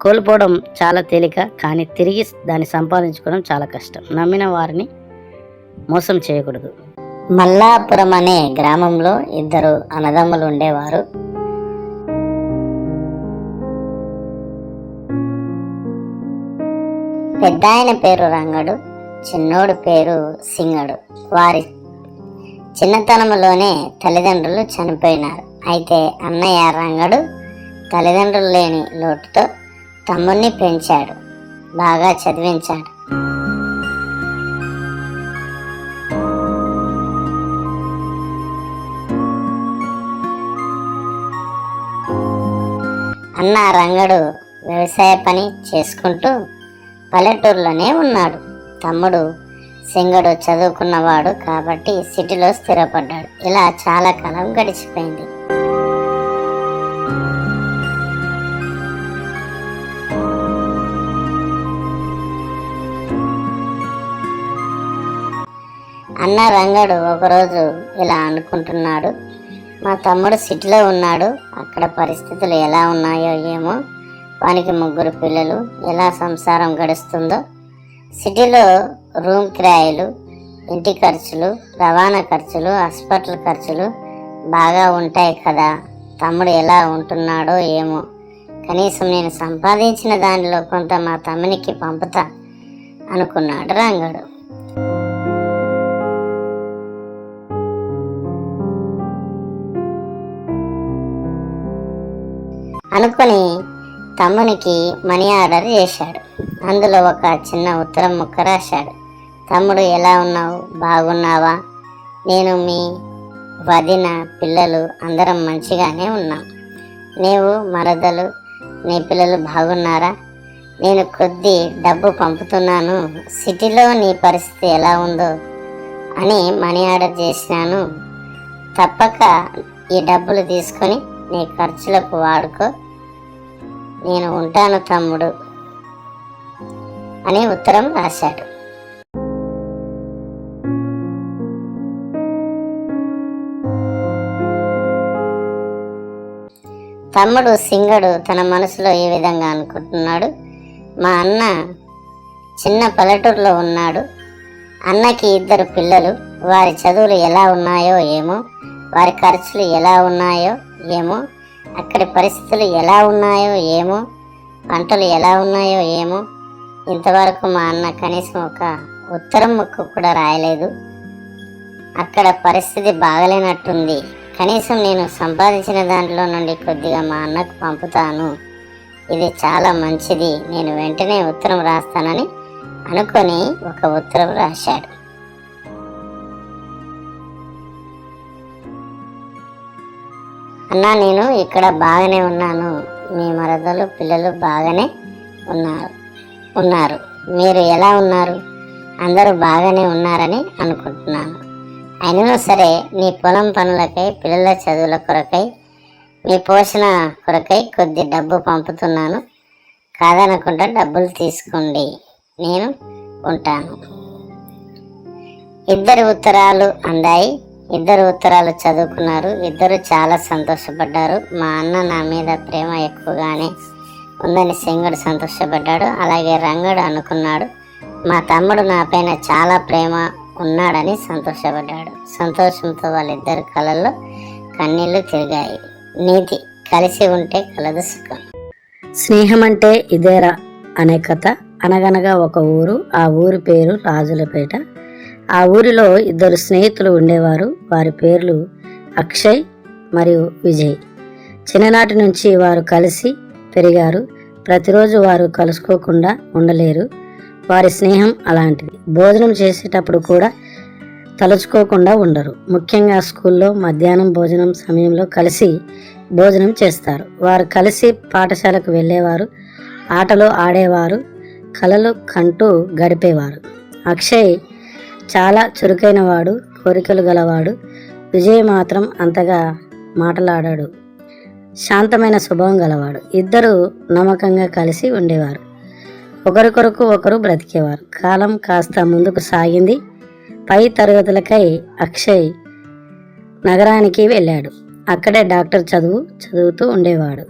కోల్పోవడం చాలా తేలిక, కానీ తిరిగి దాన్ని సంపాదించుకోవడం చాలా కష్టం. నమ్మిన వారిని మోసం చేయకూడదు. మల్లాపురం అనే గ్రామంలో ఇద్దరు అన్నదమ్ములు ఉండేవారు. పెద్ద ఆయన పేరు రంగడు, చిన్నోడు పేరు సింగడు. వారి చిన్నతనంలోనే తల్లిదండ్రులు చనిపోయినారు. అయితే అన్నయ్య రంగడు తల్లిదండ్రులు లేని లోటుతో తమ్ముణ్ణి పెంచాడు, బాగా చదివించాడు. అన్న రంగడు వ్యవసాయ పని చేసుకుంటూ పల్లెటూరులోనే ఉన్నాడు. తమ్ముడు సింగడు చదువుకున్నవాడు కాబట్టి సిటీలో స్థిరపడ్డాడు. ఇలా చాలా కాలం గడిచిపోయింది. అన్న రంగడు ఒకరోజు ఇలా అనుకుంటున్నాడు, మా తమ్ముడు సిటీలో ఉన్నాడు, అక్కడ పరిస్థితులు ఎలా ఉన్నాయో ఏమో, వానికి 3 పిల్లలు, ఎలా సంసారం గడుస్తుందో. సిటీలో రూమ్ కిరాయిలు, ఇంటి ఖర్చులు, రవాణా ఖర్చులు, హాస్పిటల్ ఖర్చులు బాగా ఉంటాయి కదా. తమ్ముడు ఎలా ఉంటున్నాడో ఏమో, కనీసం నేను సంపాదించిన దానిలో కొంత మా తమ్మునికి పంపుతా అనుకున్నాడు రంగడు. అనుకుని తమ్మునికి మనీ ఆర్డర్ చేశాడు. అందులో ఒక చిన్న ఉత్తరం ముక్క రాశాడు. తమ్ముడు, ఎలా ఉన్నావు? బాగున్నావా? నేను, మీ వదిన, పిల్లలు అందరం మంచిగానే ఉన్నాం. నీవు, మరదలు, నీ పిల్లలు బాగున్నారా? నేను కొద్ది డబ్బు పంపుతున్నాను. సిటీలో నీ పరిస్థితి ఎలా ఉందో అని మనీ ఆర్డర్ చేసినాను. తప్పక ఈ డబ్బులు తీసుకొని నీ ఖర్చులకు వాడుకో. నేను ఉంటాను తమ్ముడు అని ఉత్తరం రాశాడు. తమ్ముడు సింగడు తన మనసులో ఏ విధంగా అనుకుంటున్నాడు, మా అన్న చిన్న పల్లెటూరులో ఉన్నాడు. అన్నకి 2 పిల్లలు, వారి చదువులు ఎలా ఉన్నాయో ఏమో, వారి ఖర్చులు ఎలా ఉన్నాయో ఏమో, అక్కడి పరిస్థితులు ఎలా ఉన్నాయో ఏమో, పంటలు ఎలా ఉన్నాయో ఏమో. ఇంతవరకు మా అన్న కనీసం ఒక ఉత్తరం ముక్క కూడా రాయలేదు. అక్కడ పరిస్థితి బాగలేనట్టుంది. కనీసం నేను సంపాదించిన దాంట్లో నుండి కొద్దిగా మా అన్నకు పంపుతాను. ఇది చాలా మంచిది. నేను వెంటనే ఉత్తరం రాస్తానని అనుకొని ఒక ఉత్తరం రాశాడు. అన్నా, నేను ఇక్కడ బాగానే ఉన్నాను. మీ మరదలు, పిల్లలు బాగానే ఉన్నారు. మీరు ఎలా ఉన్నారు? అందరూ బాగానే ఉన్నారని అనుకుంటున్నాను. అయినా సరే నీ పొలం పనులకై, పిల్లల చదువుల కొరకై మీ పోషణ కొరకై కొద్ది డబ్బు పంపుతున్నాను, కాదనకుండా డబ్బులు తీసుకోండి, నేను ఉంటాను. 2 ఉత్తరాలు అందాయి. 2 ఉత్తరాలు చదువుకున్నారు. 2 చాలా సంతోషపడ్డారు. మా అన్న నా మీద ప్రేమ ఎక్కువగానే ఉందని సింగడు సంతోషపడ్డాడు. అలాగే రంగడు అనుకున్నాడు, మా తమ్ముడు నాపైన చాలా ప్రేమ ఉన్నాడని సంతోషపడ్డాడు. సంతోషంతో వాళ్ళిద్దరి కళ్ళల్లో కన్నీళ్లు తిరిగాయి. నీతి, కలిసి ఉంటే కలదు సుఖం. స్నేహం అంటే ఇదేరా అనే కథ. అనగనగా ఒక ఊరు. ఆ ఊరి పేరు రాజులపేట. ఆ ఊరిలో 2 స్నేహితులు ఉండేవారు. వారి పేర్లు అక్షయ్ మరియు విజయ్. చిన్ననాటి నుంచి వారు కలిసి పెరిగారు. ప్రతిరోజు వారు కలుసుకోకుండా ఉండలేరు. వారి స్నేహం అలాంటిది. భోజనం చేసేటప్పుడు కూడా తలుచుకోకుండా ఉండరు. ముఖ్యంగా స్కూల్లో మధ్యాహ్నం భోజనం సమయంలో కలిసి భోజనం చేస్తారు. వారు కలిసి పాఠశాలకు వెళ్ళేవారు, ఆటలు ఆడేవారు, కలలు కంటూ గడిపేవారు. అక్షయ్ చాలా చురుకైన వాడు, కోరికలు గలవాడు. విజయ్ మాత్రం అంతగా మాటలాడాడు, శాంతమైన స్వభావం గలవాడు. 2 నమ్మకంగా కలిసి ఉండేవారు. ఒకరికొరకు ఒకరు బ్రతికేవారు. కాలం కాస్త ముందుకు సాగింది. పై తరగతులకై అక్షయ్ నగరానికి వెళ్ళాడు. అక్కడే డాక్టర్ చదువుతూ ఉండేవాడు.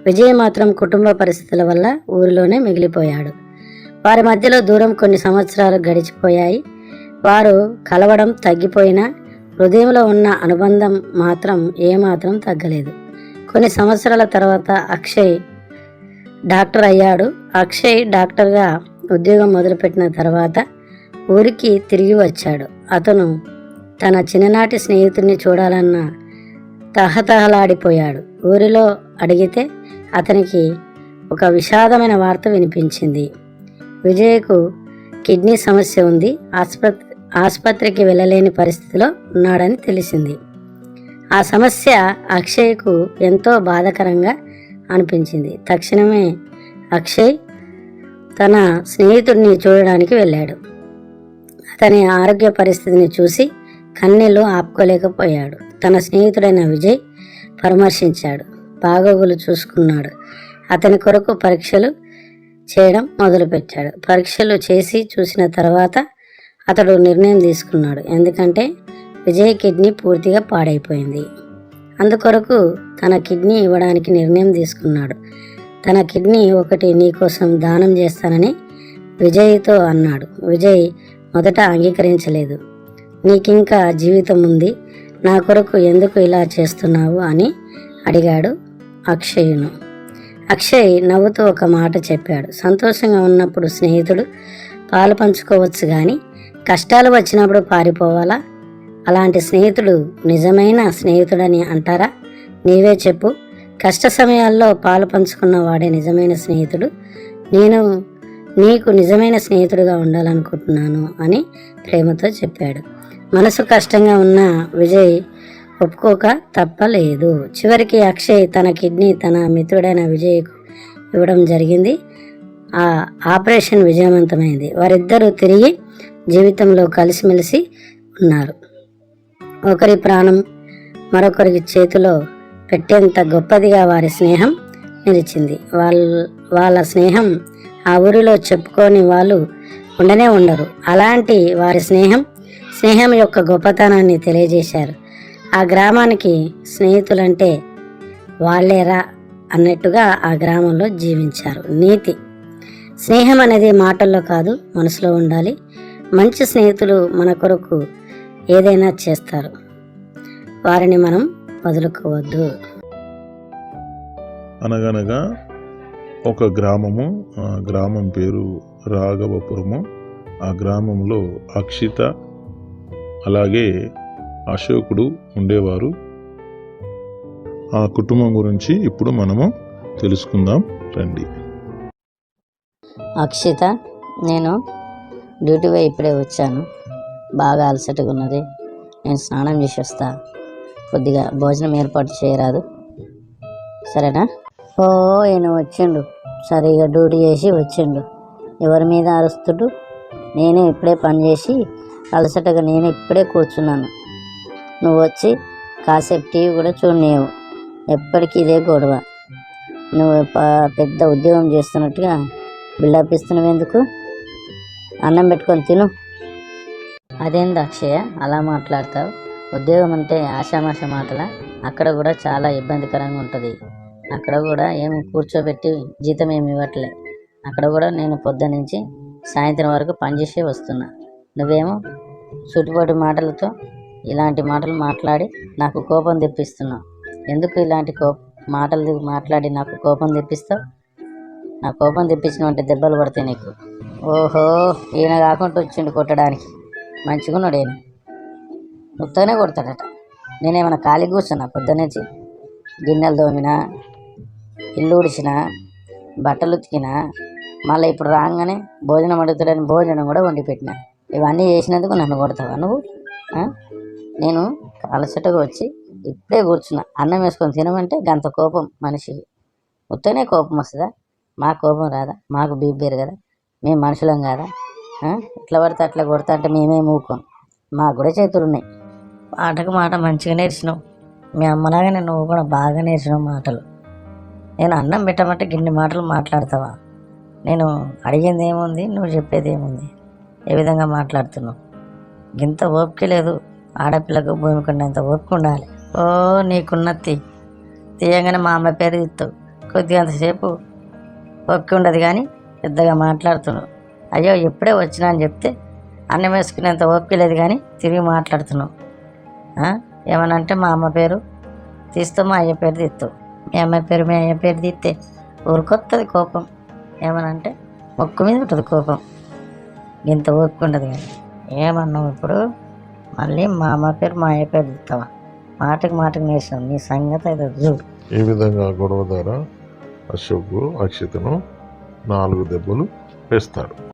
విజయ్ మాత్రం కుటుంబ పరిస్థితుల వల్ల ఊరిలోనే మిగిలిపోయాడు. వారి మధ్యలో దూరం కొన్ని సంవత్సరాలు గడిచిపోయాయి. వారు కలవడం తగ్గిపోయినా హృదయంలో ఉన్న అనుబంధం మాత్రం ఏమాత్రం తగ్గలేదు. కొన్ని సంవత్సరాల తర్వాత అక్షయ్ డాక్టర్ అయ్యాడు. అక్షయ్ డాక్టర్గా ఉద్యోగం మొదలుపెట్టిన తర్వాత ఊరికి తిరిగి వచ్చాడు. అతను తన చిన్ననాటి స్నేహితుడిని చూడాలన్న తహతహలాడిపోయాడు. ఊరిలో అడిగితే అతనికి ఒక విషాదమైన వార్త వినిపించింది. విజయ్కు కిడ్నీ సమస్య ఉంది, ఆసుపత్రికి వెళ్ళలేని పరిస్థితిలో ఉన్నాడని తెలిసింది. ఆ సమస్య అక్షయ్కు ఎంతో బాధాకరంగా అనిపించింది. తక్షణమే అక్షయ్ తన స్నేహితుడిని చూడడానికి వెళ్ళాడు. అతని ఆరోగ్య పరిస్థితిని చూసి కన్నీళ్లు ఆపుకోలేకపోయాడు. తన స్నేహితుడైన విజయ్ పరామర్శించాడు, బాగోగులు చూసుకున్నాడు. అతని కొరకు పరీక్షలు చేయడం మొదలుపెట్టాడు. పరీక్షలు చేసి చూసిన తర్వాత అతడు నిర్ణయం తీసుకున్నాడు. ఎందుకంటే విజయ్ కిడ్నీ పూర్తిగా పాడైపోయింది. అందుకొరకు తన కిడ్నీ ఇవ్వడానికి నిర్ణయం తీసుకున్నాడు. తన కిడ్నీ ఒకటి నీకోసం దానం చేస్తానని విజయ్తో అన్నాడు. విజయ్ మొదట అంగీకరించలేదు. నీకింకా జీవితం ఉంది, నా కొరకు ఎందుకు ఇలా చేస్తున్నావు అని అడిగాడు అక్షయ్ను. అక్షయ్ నవ్వుతూ ఒక మాట చెప్పాడు. సంతోషంగా ఉన్నప్పుడు స్నేహితుడు పాలు పంచుకోవచ్చు, కానీ కష్టాలు వచ్చినప్పుడు పారిపోవాలా? అలాంటి స్నేహితుడు నిజమైన స్నేహితుడని అంటారా? నీవే చెప్పు. కష్ట సమయాల్లో పాలు పంచుకున్న వాడే నిజమైన స్నేహితుడు. నేను నీకు నిజమైన స్నేహితుడిగా ఉండాలనుకుంటున్నాను అని ప్రేమతో చెప్పాడు. మనసు కష్టంగా ఉన్న విజయ్ ఒప్పుకోక తప్పలేదు. చివరికి అక్షయ్ తన కిడ్నీ తన మిత్రుడైన విజయ్కు ఇవ్వడం జరిగింది. ఆ ఆపరేషన్ విజయవంతమైంది. వారిద్దరూ తిరిగి జీవితంలో కలిసిమెలిసి ఉన్నారు. ఒకరి ప్రాణం మరొకరికి చేతిలో పెట్టేంత గొప్పదిగా వారి స్నేహం నిలిచింది. వాళ్ళ స్నేహం ఆ ఊరిలో చెప్పుకొని వాళ్ళు ఉండనే ఉండరు. అలాంటి వారి స్నేహం యొక్క గొప్పతనాన్ని తెలియజేశారు. ఆ గ్రామానికి స్నేహితులంటే వాళ్ళేరా అన్నట్టుగా ఆ గ్రామంలో జీవించారు. నీతి, స్నేహం అనేది మాటల్లో కాదు, మనసులో ఉండాలి. మంచి స్నేహితులు మన కొరకు ఏదైనా చేస్తారు, వారిని మనం వదులుకోవద్దు. అనగనగా ఒక గ్రామము, ఆ గ్రామం పేరు రాఘవపురము. ఆ గ్రామంలో అక్షిత అలాగే అశోకుడు ఉండేవారు. ఆ కుటుంబం గురించి ఇప్పుడు మనము తెలుసుకుందాం రండి. అక్షిత, నేను డ్యూటీ పోయి ఇప్పుడే వచ్చాను. బాగా అలసటగా ఉన్నది. నేను స్నానం చేసి వస్తా. కొద్దిగా భోజనం ఏర్పాటు చేయరాదు, సరేనా? ఓ ఈయన వచ్చిండు, సరిగా డ్యూటీ చేసి వచ్చిండు. ఎవరి మీద అరుస్తుడు? నేనే ఇప్పుడే పని చేసి అలసటగా నేను ఇప్పుడే కూర్చున్నాను. నువ్వు వచ్చి కాసేపు టీవీ కూడా చూడలేవు. ఎప్పటికీ ఇదే గొడవ. నువ్వు పెద్ద ఉద్యోగం చేస్తున్నట్టుగా బిల్డప్ ఇస్తున్నావు ఎందుకు? అన్నం పెట్టుకొని తిను. అదేంది అక్షయ అలా మాట్లాడతావు? ఉద్యోగం అంటే ఆషామాష మాటల? అక్కడ కూడా చాలా ఇబ్బందికరంగా ఉంటుంది. అక్కడ కూడా ఏమి కూర్చోబెట్టి జీతం ఏమి ఇవ్వట్లే. అక్కడ కూడా నేను పొద్దున్నుంచి సాయంత్రం వరకు పనిచేసి వస్తున్నా. నువ్వేమో చుట్టుపడి మాటలతో ఇలాంటి మాటలు మాట్లాడి నాకు కోపం తెప్పిస్తున్నావు. ఎందుకు ఇలాంటి మాటలు మాట్లాడి నాకు కోపం తెప్పిస్తావు? నా కోపం తెప్పించిన అంటే దెబ్బలు పడతాయి నీకు. ఓహో, ఈయన కాకుండా వచ్చిండు కొట్టడానికి. మంచిగున్నాడు ఈయన, ఉత్తగానే కొడతాడట. నేనేమైనా ఖాళీ కూర్చున్నా? పొద్దున్నుంచి గిన్నెలు తోమినా, ఇల్లు ఉడిచినా, బట్టలు ఉతికినా, మళ్ళీ ఇప్పుడు రాగానే భోజనం అడుగుతాడని భోజనం కూడా వండి పెట్టినా. ఇవన్నీ చేసినందుకు నన్ను కొడతావా నువ్వు? నేను అలసటగా వచ్చి ఇప్పుడే కూర్చున్నా. అన్నం వేసుకొని తినమంటే గంత కోపం మనిషికి. ఉత్తనే కోపం వస్తుందా? మాకు కోపం రాదా? మాకు బీపేరు కదా, మేము మనుషులం కాదా? ఇట్లా పడితే అట్లా కొడతా అంటే మేమేం ఊకోం. మాకు కూడా చేతులు ఉన్నాయి. మాటకు మాట మంచిగా నేర్చినావు. మీ అమ్మలాగానే నువ్వు కూడా బాగా నేర్చినావు మాటలు. నేను అన్నం పెట్టమంటే గిన్ని మాటలు మాట్లాడతావా? నేను అడిగింది ఏముంది, నువ్వు చెప్పేది ఏముంది? ఏ విధంగా మాట్లాడుతున్నావు? ఇంత ఓపిక లేదు. ఆడపిల్లకు భూమి కొండంత ఓపిక ఉండాలి. ఓ నీకున్నతి తీయగానే మా అమ్మ పేరు ఇస్తావు. కొద్దిగా అంతసేపు ఓపిక ఉండదు కానీ పెద్దగా మాట్లాడుతున్నావు. అయ్యో ఎప్పుడే వచ్చినా అని చెప్తే అన్నం వేసుకునేంత ఓపిక లేదు కానీ తిరిగి మాట్లాడుతున్నావు. ఏమనంటే మా అమ్మ పేరు తీస్తావు, మా అయ్య పేరు తీస్తావు. మీ అమ్మాయి పేరు మీ అయ్య పేరు తీస్తే ఊరికొస్తుంది కోపం. ఏమనంటే మొక్కు మీద ఉంటుంది కోపం. ఇంత ఓపిక ఉండదు కానీ ఏమన్నావు ఇప్పుడు? మళ్ళీ మా అమ్మ పేరు మా అయ్య పేరు తీస్తావా? మాటకు నేర్చావు. నీ సంగతి అయితే చూడు. ఈ విధంగా గొడవ ద్వారా అశోక్ అక్షితను 4 దెబ్బలు వేస్తాడు.